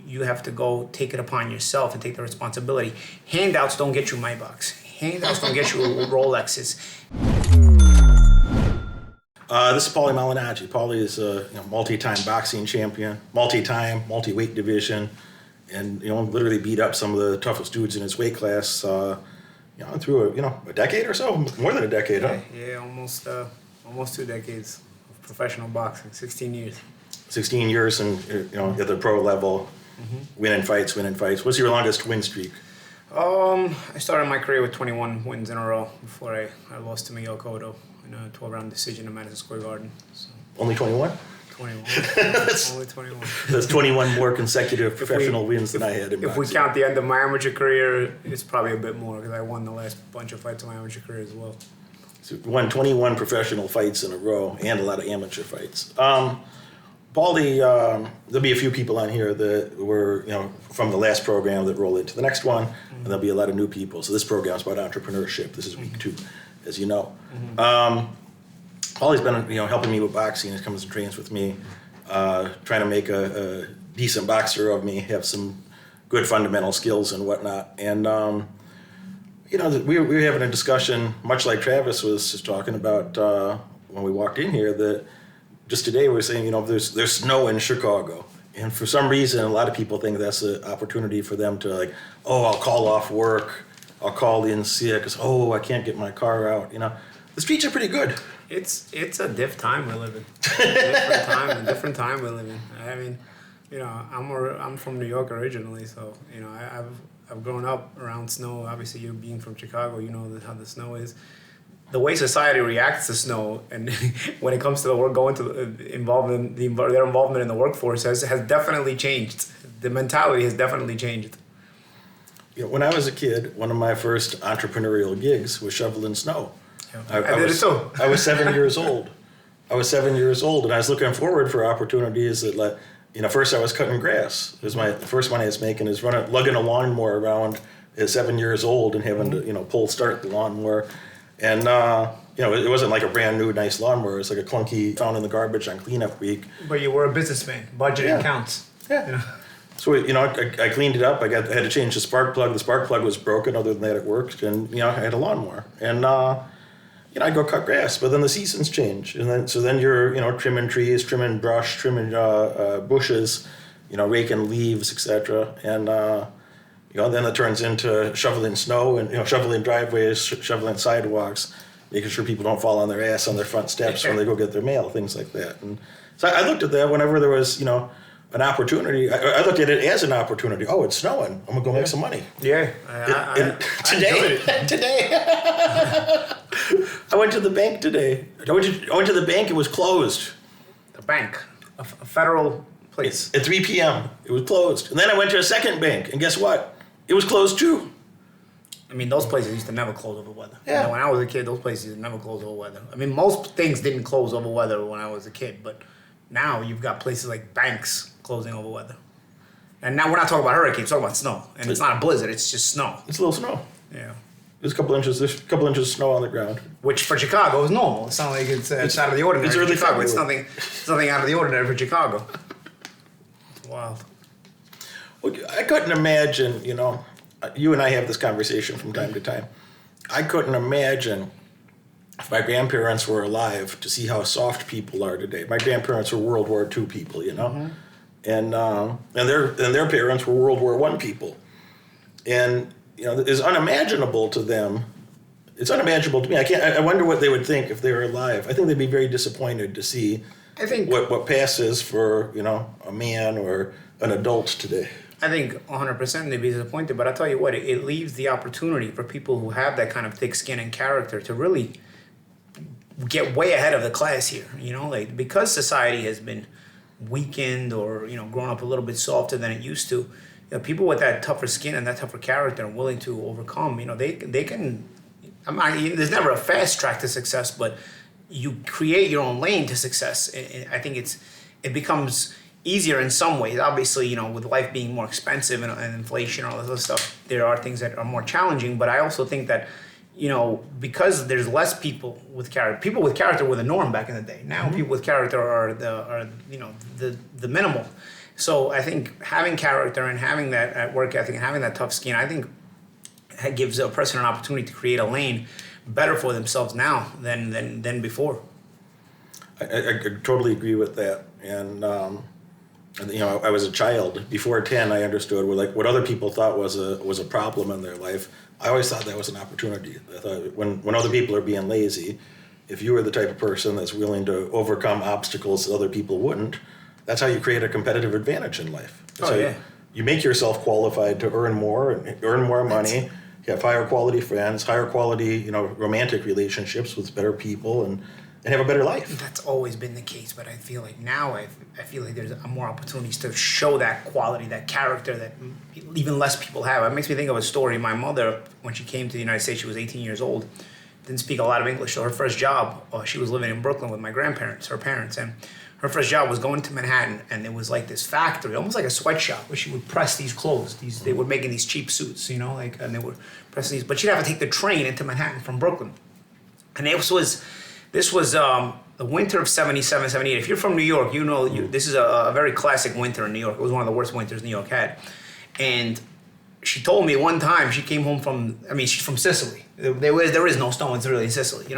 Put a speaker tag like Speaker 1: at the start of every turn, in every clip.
Speaker 1: you have to go take it upon yourself and take the responsibility. Handouts don't get you Maybachs. Handouts don't get you Rolexes.
Speaker 2: This is Paulie Malignaggi. Paulie is a multi-time boxing champion, multi-weight division, and literally beat up some of the toughest dudes in his weight class. Through a decade or so, more than a decade, huh?
Speaker 1: Yeah, almost 2 decades of professional boxing, 16 years.
Speaker 2: 16 years, and at the pro level, winning fights. What's your longest win streak?
Speaker 1: I started my career with 21 wins in a row before I lost to Miguel Cotto in a 12-round decision in Madison Square Garden. So.
Speaker 2: Only 21?
Speaker 1: 21. Only 21.
Speaker 2: That's 21 more consecutive professional wins than I had in boxing.
Speaker 1: If we count the end of my amateur career, it's probably a bit more because I won the last bunch of fights of my amateur career as well.
Speaker 2: So you won 21 professional fights in a row and a lot of amateur fights. Paulie, there'll be a few people on here that were, from the last program that roll into the next one, and there'll be a lot of new people. So this program is about entrepreneurship. This is week 2, as you know. Paulie's been, helping me with boxing. He comes and trains with me, trying to make a decent boxer of me, have some good fundamental skills and whatnot. And, we were having a discussion, much like Travis was just talking about when we walked in here, that just today we were saying, there's snow in Chicago. And for some reason, a lot of people think that's an opportunity for them to I'll call off work, I'll call in sick, because, I can't get my car out, The streets are pretty good.
Speaker 1: It's a different time we live in. Different time we live in. I mean, I'm from New York originally, so I've grown up around snow. Obviously, you being from Chicago, you know how the snow is. The way society reacts to snow, and when it comes to the work, going to their involvement in the workforce has definitely changed. The mentality has definitely changed.
Speaker 2: When I was a kid, one of my first entrepreneurial gigs was shoveling snow.
Speaker 1: I did it too.
Speaker 2: I was 7 years old. And I was looking forward for opportunities that, first I was cutting grass. It was the first money I was making is lugging a lawnmower around at 7 years old and having to, start the lawnmower. And, it wasn't like a brand new nice lawnmower. It was like a clunky found in the garbage on cleanup week.
Speaker 1: But you were a businessman. Budgeting counts.
Speaker 2: Yeah. So, I cleaned it up. I had to change the spark plug. The spark plug was broken. Other than that, it worked. And, I had a lawnmower. And, I'd go cut grass. But then the seasons change. And then you're, trimming trees, trimming brush, trimming bushes, raking leaves, etc. And, then it turns into shoveling snow and, shoveling driveways, shoveling sidewalks, making sure people don't fall on their ass on their front steps when they go get their mail, things like that. And so I looked at that whenever there was, an opportunity. I looked at it as an opportunity. Oh, it's snowing. I'm going to go make some money.
Speaker 1: Yeah.
Speaker 2: Today. I went to the bank today. I went to the bank. It was closed.
Speaker 1: The bank? A federal place?
Speaker 2: At 3 p.m. It was closed. And then I went to a second bank. And guess what? It was closed too.
Speaker 1: I mean, those places used to never close over weather.
Speaker 2: Yeah.
Speaker 1: When I was a kid, those places never closed over weather. I mean, most things didn't close over weather when I was a kid, but now you've got places like banks closing over weather. And now we're not talking about hurricanes, we're talking about snow. And it's not a blizzard, it's just snow.
Speaker 2: It's a little snow.
Speaker 1: Yeah.
Speaker 2: There's a couple inches of snow on the ground.
Speaker 1: Which for Chicago is normal. It's not like it's out of the ordinary.
Speaker 2: It's early
Speaker 1: Chicago.
Speaker 2: February.
Speaker 1: It's nothing out of the ordinary for Chicago. It's wild.
Speaker 2: Well, I couldn't imagine, you and I have this conversation from time to time. I couldn't imagine if my grandparents were alive to see how soft people are today. My grandparents were World War II people, and their parents were World War I people, and it's unimaginable to them. It's unimaginable to me. I wonder what they would think if they were alive. I think they'd be very disappointed to see.
Speaker 1: I think
Speaker 2: what passes for a man or an adult today.
Speaker 1: I think 100% they'd be disappointed, but I tell you what, it leaves the opportunity for people who have that kind of thick skin and character to really get way ahead of the class here. Because society has been weakened or grown up a little bit softer than it used to. People with that tougher skin and that tougher character are willing to overcome. They can. There's never a fast track to success, but you create your own lane to success. I think it becomes easier in some ways. Obviously, with life being more expensive and inflation and all this other stuff, there are things that are more challenging. But I also think that, because there's less people with character were the norm back in the day. Now people with character are the minimal. So I think having character and having that work ethic and having that tough skin, I think that gives a person an opportunity to create a lane better for themselves now than before.
Speaker 2: I totally agree with that. And, I was a child. Before 10, I understood what other people thought was a problem in their life. I always thought that was an opportunity. I thought when other people are being lazy, if you were the type of person that's willing to overcome obstacles that other people wouldn't, that's how you create a competitive advantage in life. That's how you make yourself qualified to earn more money, have higher quality friends, higher quality, romantic relationships with better people, and have a better life.
Speaker 1: That's always been the case, but I feel like now I feel like there's more opportunities to show that quality, that character that even less people have. It makes me think of a story. My mother, when she came to the United States, she was 18 years old, didn't speak a lot of English. So her first job, she was living in Brooklyn with my grandparents, her parents, and her first job was going to Manhattan, and it was like this factory, almost like a sweatshop, where she would press these clothes. They were making these cheap suits, and they were pressing these. But she'd have to take the train into Manhattan from Brooklyn, and this was the winter of 77, 78. If you're from New York, this is a very classic winter in New York. It was one of the worst winters New York had. And she told me one time she came home she's from Sicily. There is no snow really in Sicily,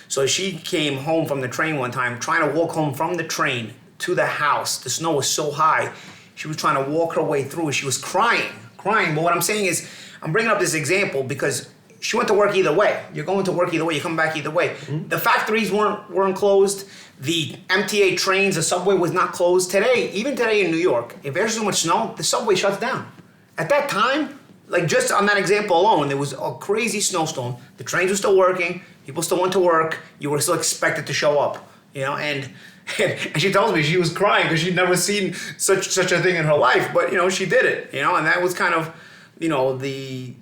Speaker 1: So she came home from the train one time, trying to walk home from the train to the house. The snow was so high. She was trying to walk her way through. She was crying. But what I'm saying is, I'm bringing up this example because she went to work either way. You're going to work either way. You come back either way. Mm-hmm. The factories weren't closed. The MTA trains, the subway was not closed. Even today in New York, if there's so much snow, the subway shuts down. At that time, like just on that example alone, there was a crazy snowstorm. The trains were still working. People still went to work. You were still expected to show up, and she tells me she was crying because she'd never seen such a thing in her life. But she did it, and that was kind of, the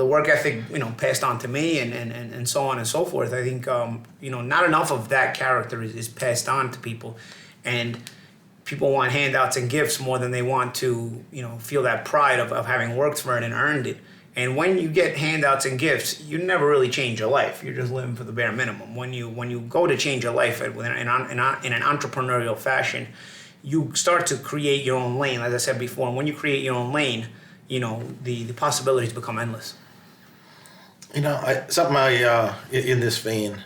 Speaker 1: work ethic, passed on to me and so on and so forth. I think, not enough of that character is passed on to people, and people want handouts and gifts more than they want to, feel that pride of having worked for it and earned it. And when you get handouts and gifts, you never really change your life. You're just living for the bare minimum. When you go to change your life in an entrepreneurial fashion, you start to create your own lane. As I said before, and when you create your own lane, the possibilities become endless.
Speaker 2: Something in this vein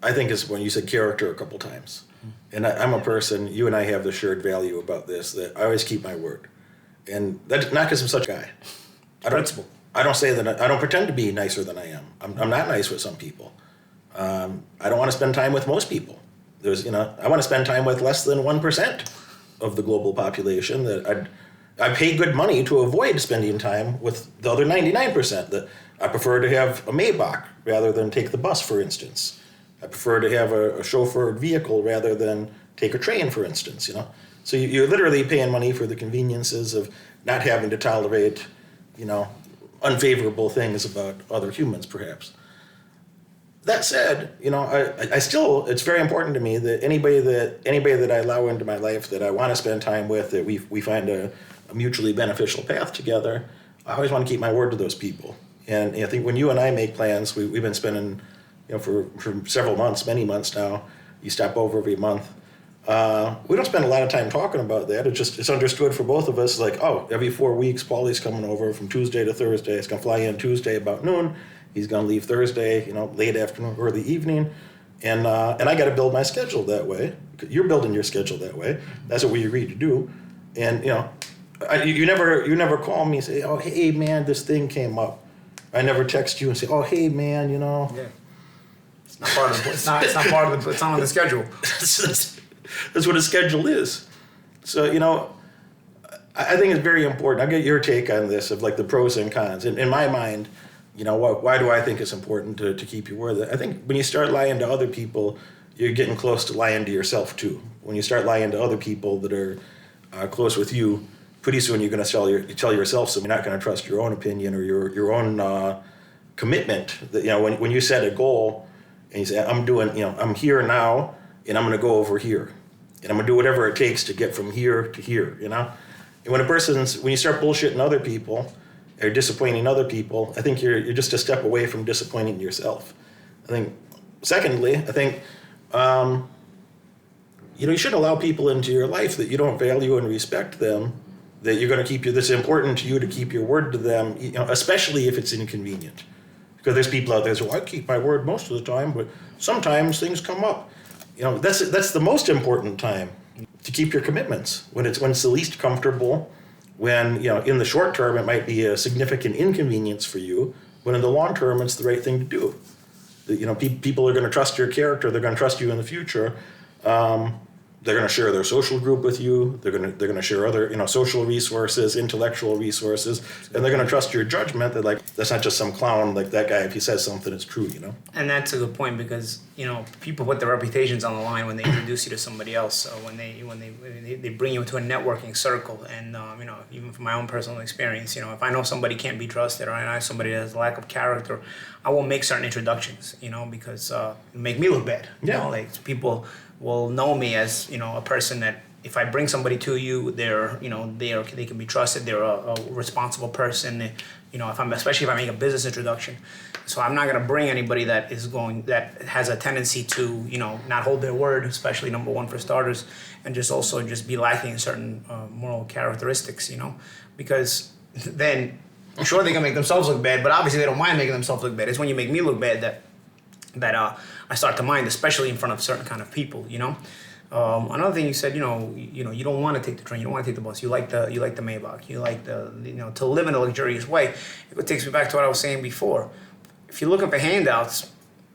Speaker 2: I think is when you said character a couple times. And I'm a person, you and I have the shared value about this, that I always keep my word. And that's not because I'm such a guy. I don't say that, I don't pretend to be nicer than I am. I'm not nice with some people. I don't want to spend time with most people. I want to spend time with less than 1% of the global population. I pay good money to avoid spending time with the other 99%. That I prefer to have a Maybach rather than take the bus, for instance. I prefer to have a chauffeured vehicle rather than take a train, for instance. So you're literally paying money for the conveniences of not having to tolerate, unfavorable things about other humans, perhaps. That said, I still, it's very important to me that anybody that I allow into my life that I want to spend time with, that we find a mutually beneficial path together, I always want to keep my word to those people. And I think when you and I make plans, we've been spending, for several months, many months now, you stop over every month. We don't spend a lot of time talking about that. It's understood for both of us, like, every 4 weeks, Paulie's coming over from Tuesday to Thursday. He's going to fly in Tuesday about noon. He's going to leave Thursday, late afternoon, early evening. And I got to build my schedule that way. You're building your schedule that way. That's what we agreed to do. And, you never call me and say, "Oh, hey, man, this thing came up." I never text you and say, "Oh, hey, man,
Speaker 1: Yeah. It's not part of the. It's not on the schedule.
Speaker 2: That's what a schedule is. So I think it's very important. I'll get your take on this of like the pros and cons. In my mind, why do I think it's important to keep your word? I think when you start lying to other people, you're getting close to lying to yourself too. When you start lying to other people that are close with you, pretty soon you're going to tell yourself so you're not going to trust your own opinion or your own commitment. That when you set a goal and you say, I'm here now and I'm going to go over here and I'm going to do whatever it takes to get from here to here. And when you start bullshitting other people or disappointing other people, I think you're just a step away from disappointing yourself. Secondly, you shouldn't allow people into your life that you don't value and respect them, that you're going to keep that's important to you to keep your word to them, especially if it's inconvenient. Because there's people out there that say, well, I keep my word most of the time, but sometimes things come up. That's the most important time to keep your commitments, when it's the least comfortable, when, in the short term it might be a significant inconvenience for you, but in the long term it's the right thing to do. People are going to trust your character, they're going to trust you in the future. They're going to share their social group with you. They're going to share other, social resources, intellectual resources, and they're going to trust your judgment that, like, that's not just some clown, like that guy, if he says something, it's true,
Speaker 1: And that's a good point, because people put their reputations on the line when they introduce you to somebody else. So when they bring you into a networking circle, and even from my own personal experience, if I know somebody can't be trusted, or I know somebody that has a lack of character, I won't make certain introductions, because it make me look bad. Like, people will know me as a person that, if I bring somebody to you, they can be trusted. They're a responsible person. Especially if I make a business introduction. So I'm not gonna bring anybody that has a tendency to not hold their word, especially number one for starters, and just be lacking in certain moral characteristics. Because then sure they can make themselves look bad, but obviously they don't mind making themselves look bad. It's when you make me look bad that I start to mind, especially in front of certain kind of people. Another thing you said, you don't want to take the train, you don't want to take the bus. You like the Maybach. You like to live in a luxurious way. It takes me back to what I was saying before. If you're looking for handouts,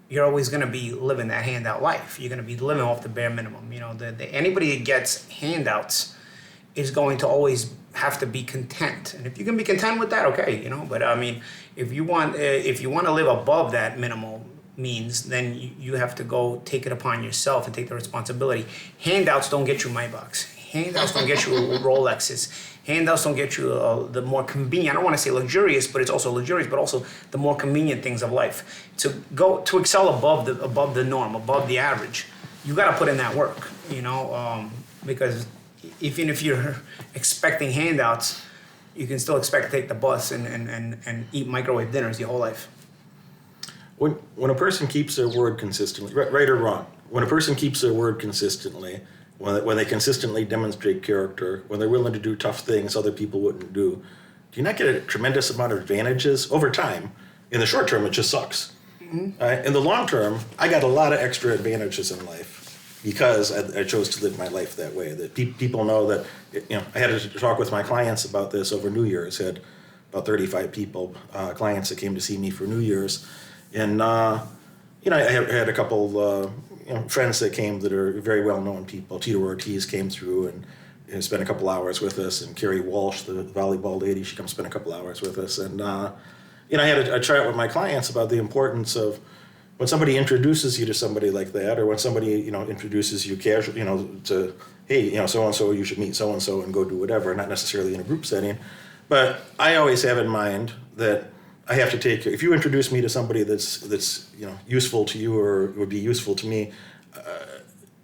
Speaker 1: you're always going to be living that handout life. You're going to be living off the bare minimum. Anybody that gets handouts is going to always have to be content. And if you can be content with that, okay. But I mean, if you want to live above that minimal means, then you have to go take it upon yourself and take the responsibility. Handouts don't get you Maybachs. Handouts don't get you Rolexes. Handouts don't get you the more convenient, I don't want to say luxurious, but it's also luxurious, but also the more convenient things of life. To excel above the norm, above the average, you got to put in that work, because even if you're expecting handouts, you can still expect to take the bus and eat microwave dinners your whole life.
Speaker 2: When a person keeps their word consistently, right or wrong, when a person keeps their word consistently, when they consistently demonstrate character, when they're willing to do tough things other people wouldn't do you not get a tremendous amount of advantages over time? In the short term, it just sucks. Mm-hmm. In the long term, I got a lot of extra advantages in life because I chose to live my life that way. That people know that, I had to talk with my clients about this over New Year's. I had about 35 people, clients that came to see me for New Year's. And, I had a couple friends that came that are very well-known people. Tito Ortiz came through and spent a couple hours with us. And Carrie Walsh, the volleyball lady, she comes spend a couple hours with us. And, I had a chat with my clients about the importance of when somebody introduces you to somebody like that, or when somebody, introduces you casually, to, hey, so-and-so, you should meet so-and-so and go do whatever, not necessarily in a group setting. But I always have in mind that I have to take, if you introduce me to somebody that's useful to you or would be useful to me,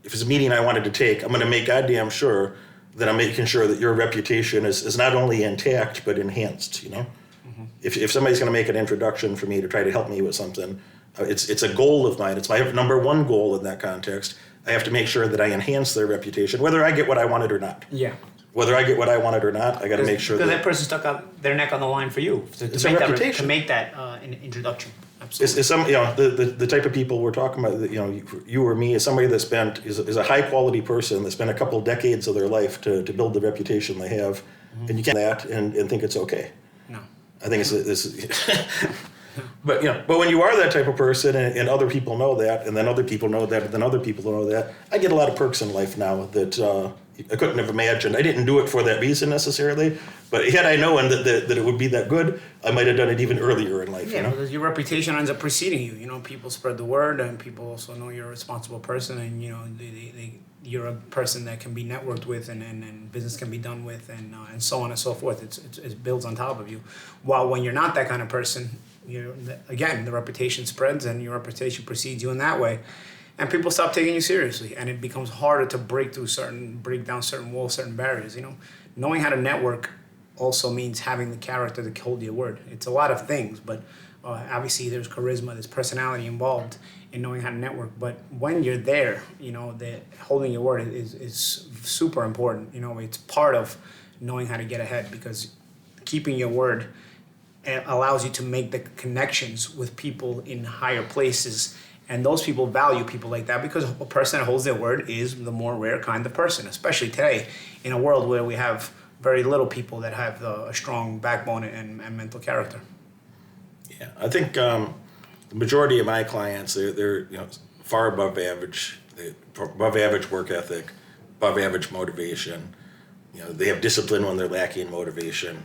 Speaker 2: if it's a meeting I wanted to take, I'm going to make goddamn sure that I'm making sure that your reputation is not only intact but enhanced. Mm-hmm. If somebody's going to make an introduction for me to try to help me with something, it's a goal of mine. It's my number one goal in that context. I have to make sure that I enhance their reputation, whether I get what I wanted or not.
Speaker 1: Yeah.
Speaker 2: Whether I get what I wanted or not, I got to make sure
Speaker 1: that person stuck out their neck on the line for you to make that introduction. Absolutely.
Speaker 2: It's some the type of people we're talking about. You or me is somebody that is a high quality person that spent a couple decades of their life to build the reputation they have, mm-hmm. and you can't do that and think it's okay.
Speaker 1: No,
Speaker 2: I think it's But when you are that type of person and other people know that, and then other people know that, and then other people know that, I get a lot of perks in life now that I couldn't have imagined. I didn't do it for that reason necessarily, but had I known that it would be that good, I might have done it even earlier in life.
Speaker 1: Yeah, because your reputation ends up preceding you. People spread the word, and people also know you're a responsible person, and you're a person that can be networked with, and business can be done with, and so on and so forth. It builds on top of you. While when you're not that kind of person, the reputation spreads, and your reputation precedes you in that way. And people stop taking you seriously, and it becomes harder to break down certain walls, certain barriers. Knowing how to network also means having the character to hold your word. It's a lot of things, but Obviously, there's charisma, there's personality involved in knowing how to network. But when you're there, the holding your word is super important. It's part of knowing how to get ahead, because keeping your word allows you to make the connections with people in higher places. And those people value people like that, because a person that holds their word is the more rare kind of person, especially today in a world where we have very little people that have a strong backbone and mental character.
Speaker 2: Yeah, I think the majority of my clients, they're far above average, above average work ethic, above average motivation. They have discipline when they're lacking motivation.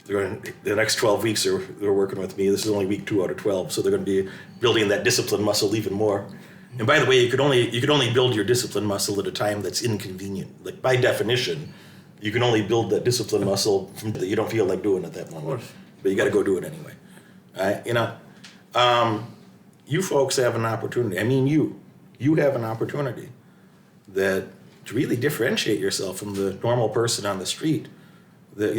Speaker 2: The next 12 weeks they're working with me. This is only week 2 out of 12, so they're going to be building that discipline muscle even more. And by the way, you could only build your discipline muscle at a time that's inconvenient. Like, by definition, you can only build that discipline muscle that you don't feel like doing at that moment. But you got to go do it anyway. You folks have an opportunity. I mean, you have an opportunity that to really differentiate yourself from the normal person on the street. That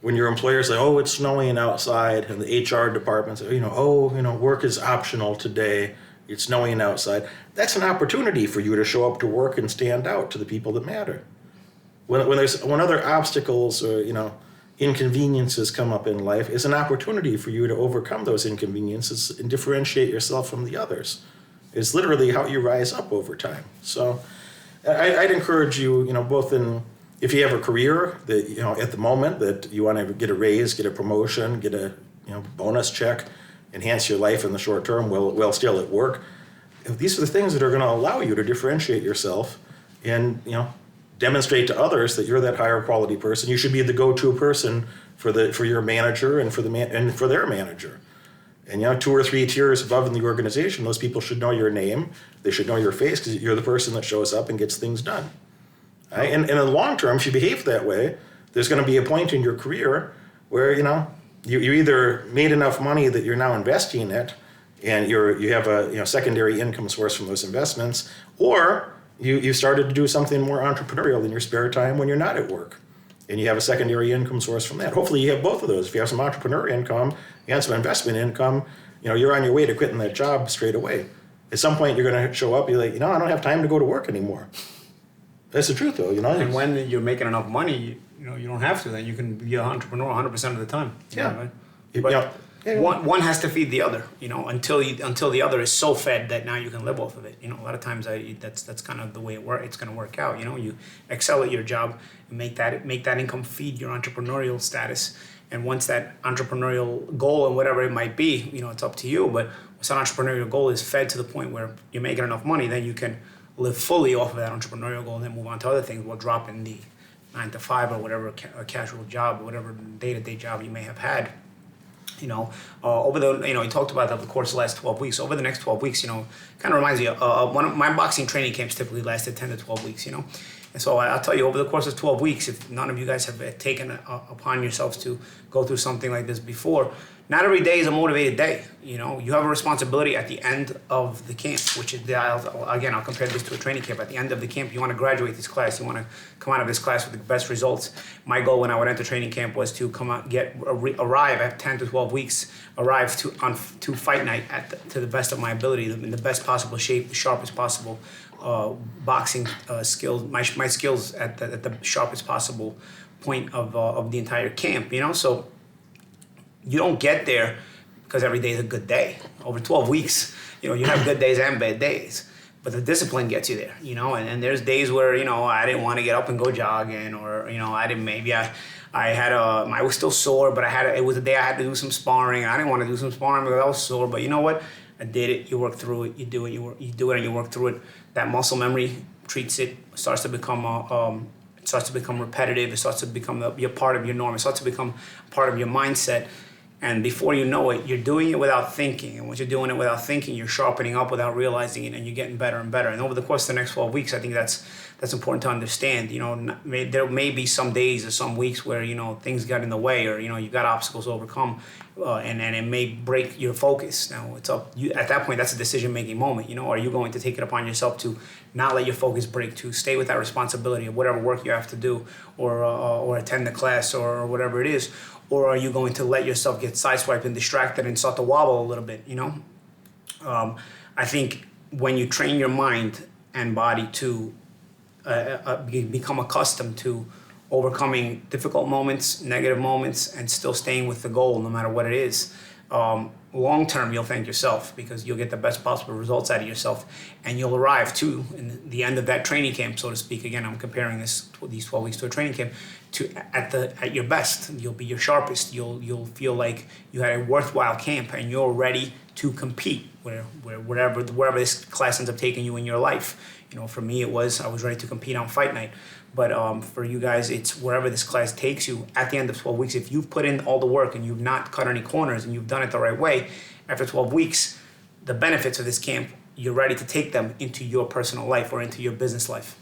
Speaker 2: when your employers say, oh, it's snowing outside, and the HR department say, work is optional today, it's snowing outside. That's an opportunity for you to show up to work and stand out to the people that matter. When other obstacles or inconveniences come up in life, it's an opportunity for you to overcome those inconveniences and differentiate yourself from the others. It's literally how you rise up over time. So I'd encourage you, both in, if you have a career that, at the moment that you want to get a raise, get a promotion, get a, bonus check, enhance your life in the short term while still at work, these are the things that are going to allow you to differentiate yourself and, demonstrate to others that you're that higher quality person. You should be the go-to person for your manager and for their manager. And 2 or 3 tiers above in the organization, those people should know your name. They should know your face, because you're the person that shows up and gets things done. Right? And in the long term, if you behave that way, there's going to be a point in your career where you either made enough money that you're now investing it, and you have a secondary income source from those investments, or you started to do something more entrepreneurial in your spare time when you're not at work, and you have a secondary income source from that. Hopefully you have both of those. If you have some entrepreneur income and some investment income, you're on your way to quitting that job straight away. At some point you're going to show up, you're like, I don't have time to go to work anymore. That's the truth, though.
Speaker 1: And when you're making enough money, you don't have to. Then you can be an entrepreneur 100% of the time.
Speaker 2: Yeah.
Speaker 1: But one has to feed the other. Until the other is so fed that now you can live off of it. A lot of times that's kind of the way it's going to work out. You excel at your job and make that income feed your entrepreneurial status. And once that entrepreneurial goal and whatever it might be, it's up to you. But once that entrepreneurial goal is fed to the point where you're making enough money, then you can live fully off of that entrepreneurial goal and then move on to other things while dropping the 9 to 5 or whatever a casual job or whatever day-to-day job you may have had. Over the, you talked about that over the course of the last 12 weeks. Over the next 12 weeks, kind of reminds me of one of my boxing training camps typically lasted 10 to 12 weeks, And so I'll tell you, over the course of 12 weeks, if none of you guys have taken upon yourselves to go through something like this before, not every day is a motivated day. You have a responsibility at the end of the camp, which is, I'll compare this to a training camp. At the end of the camp, you want to graduate this class. You want to come out of this class with the best results. My goal when I would enter training camp was to come out, arrive at 10 to 12 weeks, arrive to fight night to the best of my ability, in the best possible shape, the sharpest possible boxing skills, my skills at the sharpest possible point of the entire camp. So you don't get there because every day is a good day. Over 12 weeks, you have good days and bad days. But the discipline gets you there, and there's days where, I didn't want to get up and go jogging, or, I was still sore, but it was a day I had to do some sparring. I didn't want to do some sparring because I was sore, but you know what? I did it, you work through it, you do it and you work through it. That muscle memory treats it, starts to become repetitive, it starts to become a part of your norm, it starts to become part of your mindset. And before you know it, you're doing it without thinking. And once you're doing it without thinking, you're sharpening up without realizing it, and you're getting better and better. And over the course of the next 12 weeks, I think that's that's important to understand. There may be some days or some weeks where, things got in the way, or, you got obstacles to overcome, and it may break your focus. Now, it's up you at that point. That's a decision-making moment. Are you going to take it upon yourself to not let your focus break, to stay with that responsibility of whatever work you have to do, or attend the class, or whatever it is, or are you going to let yourself get sideswiped and distracted and start to wobble a little bit? I think when you train your mind and body to become accustomed to overcoming difficult moments, negative moments, and still staying with the goal no matter what it is, long term you'll thank yourself, because you'll get the best possible results out of yourself, and you'll arrive to in the end of that training camp, so to speak. Again, I'm comparing these 12 weeks to a training camp. At your best, you'll be your sharpest. You'll feel like you had a worthwhile camp, and you're ready to compete wherever this class ends up taking you in your life. For me, I was ready to compete on fight night. But for you guys, it's wherever this class takes you at the end of 12 weeks. If you've put in all the work and you've not cut any corners and you've done it the right way, after 12 weeks, the benefits of this camp, you're ready to take them into your personal life or into your business life.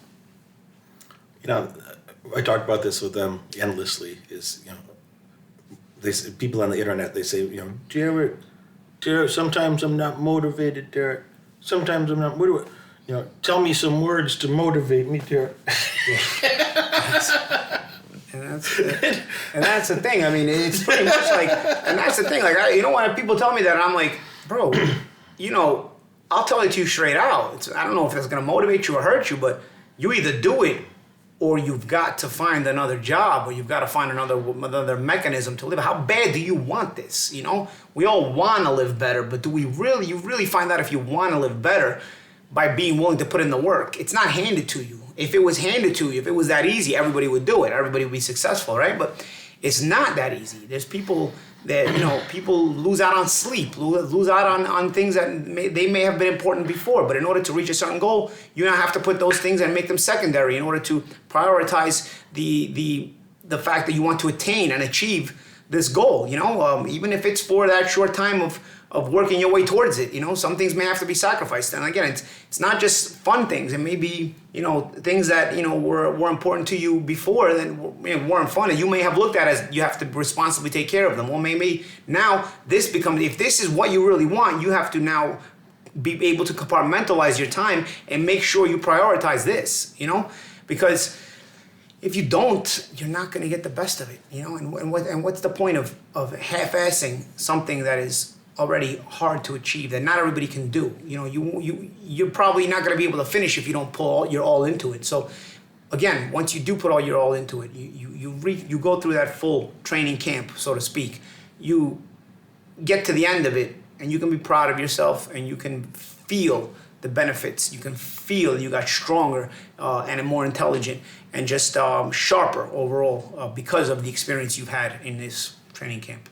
Speaker 2: I talk about this with them endlessly. They say, people on the internet, they say, Derek, sometimes I'm not motivated, Derek. Sometimes I'm not motivated. Tell me some words to motivate me, Derek.
Speaker 1: And that's the thing. I mean, it's pretty much like, and that's the thing. Like, when people tell me that, I'm like, bro, I'll tell it to you straight out. I don't know if it's going to motivate you or hurt you, but you either do it, or you've got to find another job, or you've got to find another mechanism to live. How bad do you want this? We all want to live better, but do you really find out if you want to live better by being willing to put in the work? It's not handed to you. If it was handed to you, if it was that easy, everybody would do it. Everybody would be successful, right? But it's not that easy. There's people that, people lose out on sleep, lose out on things that they may have been important before. But in order to reach a certain goal, you now have to put those things and make them secondary in order to prioritize the fact that you want to attain and achieve this goal. Even if it's for that short time of working your way towards it, some things may have to be sacrificed. And again, it's not just fun things. It may be, things that, were important to you before that weren't fun, and you may have looked at as you have to responsibly take care of them. Well, maybe now this becomes, if this is what you really want, you have to now be able to compartmentalize your time and make sure you prioritize this, because if you don't, you're not going to get the best of it, and what's the point of half-assing something that is already hard to achieve, that not everybody can do? You're probably not going to be able to finish if you don't put your all into it. So again, once you do put all your all into it, you go through that full training camp, so to speak. You get to the end of it, and you can be proud of yourself, and you can feel the benefits. You can feel you got stronger and more intelligent and just sharper overall because of the experience you've had in this training camp.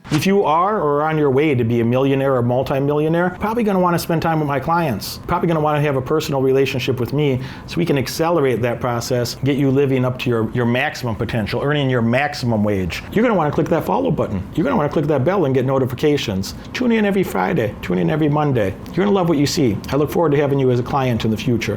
Speaker 3: If you are or on your way to be a millionaire or multimillionaire, probably going to want to spend time with my clients. Probably going to want to have a personal relationship with me so we can accelerate that process, get you living up to your maximum potential, earning your maximum wage. You're going to want to click that follow button. You're going to want to click that bell and get notifications. Tune in every Friday. Tune in every Monday. You're going to love what you see. I look forward to having you as a client in the future.